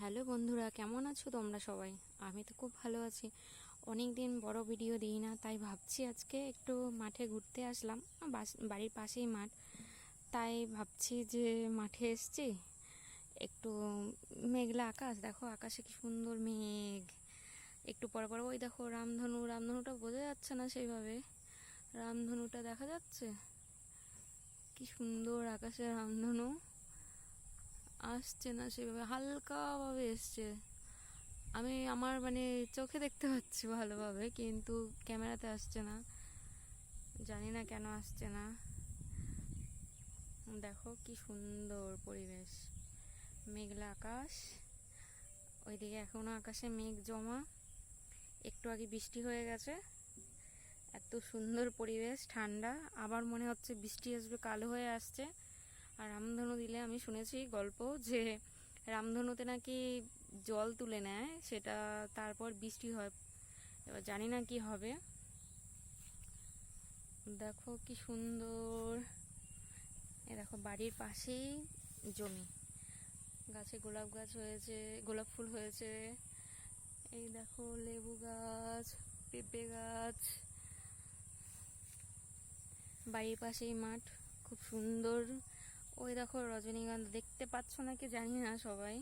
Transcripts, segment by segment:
Hello বন্ধুরা, কেমন আছো তোমরা সবাই? আমি তো খুব ভালো আছি। অনেক দিন বড় ভিডিও দিই না, তাই ভাবছি আজকে একটু মাঠে ঘুরতে আসলাম। বাড়ির পাশেই মাঠ, তাই ভাবছি যে মাঠে এসছি একটু। মেঘলা আকাশ, দেখো আকাশে কি সুন্দর মেঘ। একটু পর পর ওই দেখো রামধনুটা বোঝা যাচ্ছে না সেইভাবে। রামধনুটা দেখা যাচ্ছে, কি সুন্দর আকাশে রামধনু। আসছে না সেভাবে, হালকাভাবে এসছে। আমি আমার চোখে দেখতে পাচ্ছি ভালোভাবে, কিন্তু ক্যামেরাতে আসছে না। জানি না কেন আসছে না। দেখো কি সুন্দর পরিবেশ, মেঘলা আকাশ। ওইদিকে এখনো আকাশে মেঘ জমা, একটু আগে বৃষ্টি হয়ে গেছে। এত সুন্দর পরিবেশ, ঠান্ডা। আবার মনে হচ্ছে বৃষ্টি আসবে, কালো হয়ে আসছে। আর রামধনু দিলে আমি শুনেছি গল্প যে রামধনুতে নাকি জল তুলে নেয়, সেটা তারপর বৃষ্টি হয়। এবার জানি না কি হবে। দেখো কি সুন্দর। এ দেখো বাড়ির পাশেই জমি, গাছে গোলাপ গাছ হয়েছে, গোলাপ ফুল হয়েছে। এই দেখো লেবু গাছ, পেঁপে গাছ। বাড়ির পাশেই মাঠ, খুব সুন্দর। ওই দেখো রজনীগন্ধা, দেখতে পাচ্ছ নাকি জানি না সবাই।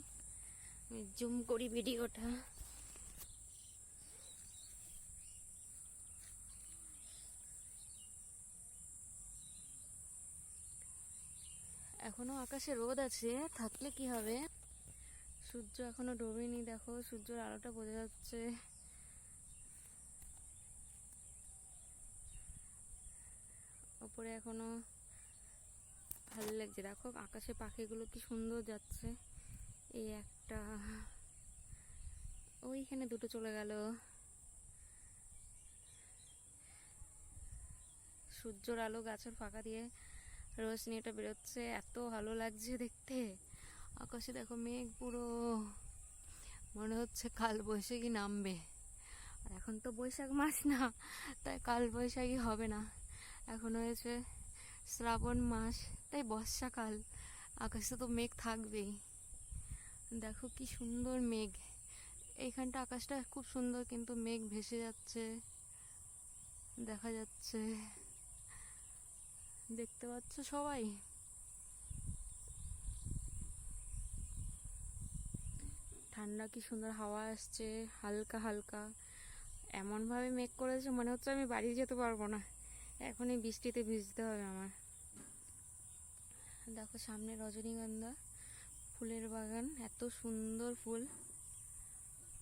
আমি জুম করি ভিডিওটা। এখনো আকাশে রোদ আছে, থাকলে কি হবে। সূর্য এখনো ডোবেনি, দেখো সূর্যের আলোটা বোঝা যাচ্ছে। ওপরে এখনো ভালো লাগছে, দেখো আকাশে পাখিগুলো কি সুন্দর যাচ্ছে। এই একটা, ওইখানে দুটো চলে গেল। সূর্যের আলো গাছের ফাঁকা দিয়ে রোশনিটা বেরোচ্ছে, এত ভালো লাগছে দেখতে। আকাশে দেখো মেঘ পুরো, মনে হচ্ছে কাল বৈশাখী নামবে। আর এখন তো বৈশাখ মাস না, তাই কাল বৈশাখী হবে না। এখন হয়েছে শ্রাবণ মাস, তাই বর্ষাকাল। আকাশে তো মেঘ থাকবেই। দেখো কি সুন্দর মেঘ। এইখানটা আকাশটা খুব সুন্দর, কিন্তু মেঘ ভেসে যাচ্ছে, দেখা যাচ্ছে। দেখতে পাচ্ছ সবাই? ঠান্ডা, কি সুন্দর হাওয়া আসছে, হালকা হালকা। এমন ভাবে মেঘ করেছে মনে হচ্ছে আমি বাড়ি যেতে পারবো না, এখনই বৃষ্টিতে ভিজতে হবে আমার। দেখো সামনে রজনীগন্ধা ফুলের বাগান, এত সুন্দর ফুল,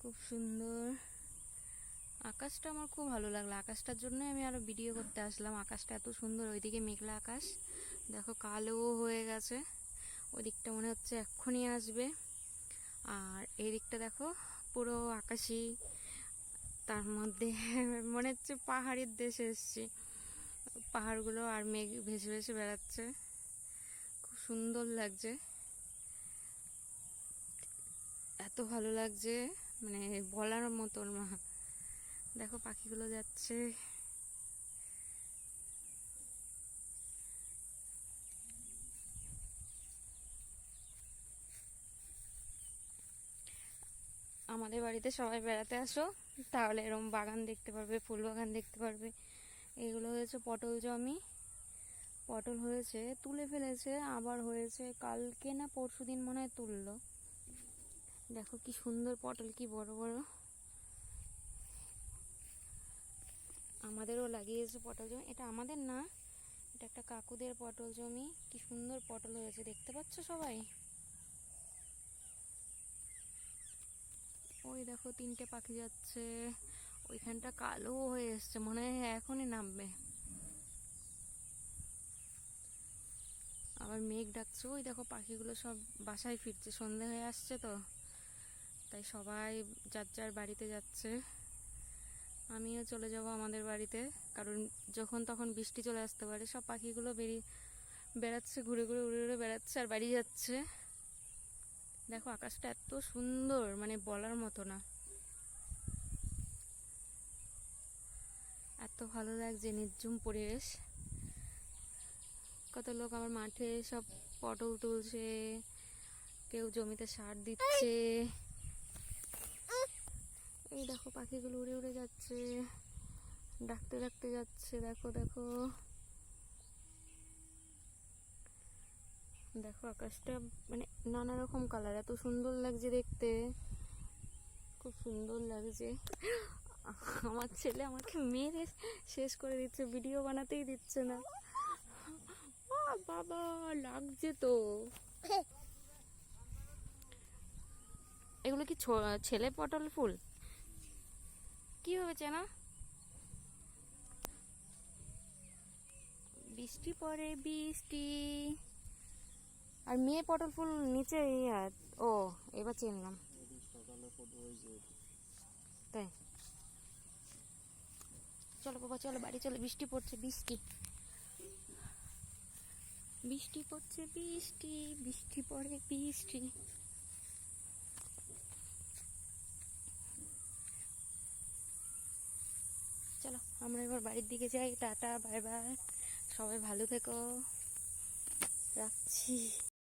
খুব সুন্দর। আকাশটা আমার খুব ভালো লাগলো, আকাশটার জন্য আমি আরো ভিডিও করতে আসলাম। আকাশটা এত সুন্দর, ওইদিকে মেঘলা আকাশ, দেখো কালো হয়ে গেছে। ওই দিকটা মনে হচ্ছে এক্ষুনি আসবে। আর এই দিকটা দেখো পুরো আকাশি, তার মধ্যে মনে হচ্ছে পাহাড়ের দেশে এসছি। পাহাড়গুলো আর মেঘ ভেসে ভেসে বেড়াচ্ছে, খুব সুন্দর লাগছে। এত ভালো লাগছে, বলার মতন না। দেখো পাখিগুলো যাচ্ছে। আমাদের বাড়িতে সবাই বেড়াতে আসো, তাহলে এরকম বাগান দেখতে পারবে, ফুল বাগান দেখতে পারবে। এগুলো হয়েছে পটল জমি, পটল হয়েছে, তুলে ফেলেছে, আবার হয়েছে কালকে না পরশুদিন মনে হয় তুললো। দেখো কি সুন্দর পটল, কি বড় বড়। আমাদেরও লাগিয়েছে পটল জমি, এটা আমাদের না, এটা একটা কাকুদের পটল জমি। কি সুন্দর পটল হয়েছে, দেখতে পাচ্ছ সবাই? ওই দেখো তিনটে পাখি যাচ্ছে, ওইখানটা কালো হয়ে এসছে, মনে হয় এখনই নামবে। আবার মেঘ ডাকছে, ওই দেখো পাখিগুলো সব বাসায় ফিরছে, সন্ধে হয়ে আসছে তো, তাই সবাই যার যার বাড়িতে যাচ্ছে। আমিও চলে যাব আমাদের বাড়িতে, কারণ যখন তখন বৃষ্টি চলে আসতে পারে। সব পাখিগুলো বেড়াচ্ছে, ঘুরে ঘুরে উড়ে উড়ে বেড়াচ্ছে আর বাড়ি যাচ্ছে। দেখো আকাশটা এত সুন্দর, বলার মতো না, এত ভালো লাগছে, নির্ঝুম পরিবেশ। কত লোক আমার মাঠে সব পটল তুলছে, কেউ জমিতে সার দিচ্ছে। এই দেখো পাখিগুলো উড়ে উড়ে যাচ্ছে, ডাকতে ডাকতে যাচ্ছে। দেখো দেখো দেখো আকাশটা মানে নানা রকম কালার, এত সুন্দর লাগছে দেখতে, খুব সুন্দর লাগছে। আমার ছেলে আমাকে মেরে শেষ করে দিচ্ছে, ভিডিও বানাতেই দিচ্ছে না। বাবা লাগছে তো। এগুলো কি ছেলে পটল ফুল? কি হয়েছে না? বৃষ্টি পড়ে বৃষ্টি, আর মেয়ে পটল ফুল নিচে। ও এবার চিনলাম, তাই চলো বাবা চলো বাড়ি চলো, বৃষ্টি পড়ছে, বৃষ্টি বৃষ্টি পড়ছে, বৃষ্টি বৃষ্টি পড়ে বৃষ্টি। চলো আমরা এবার বাড়ির দিকে যাই। টাটা বাই বাই, সবাই ভালো থেকো, রাখছি।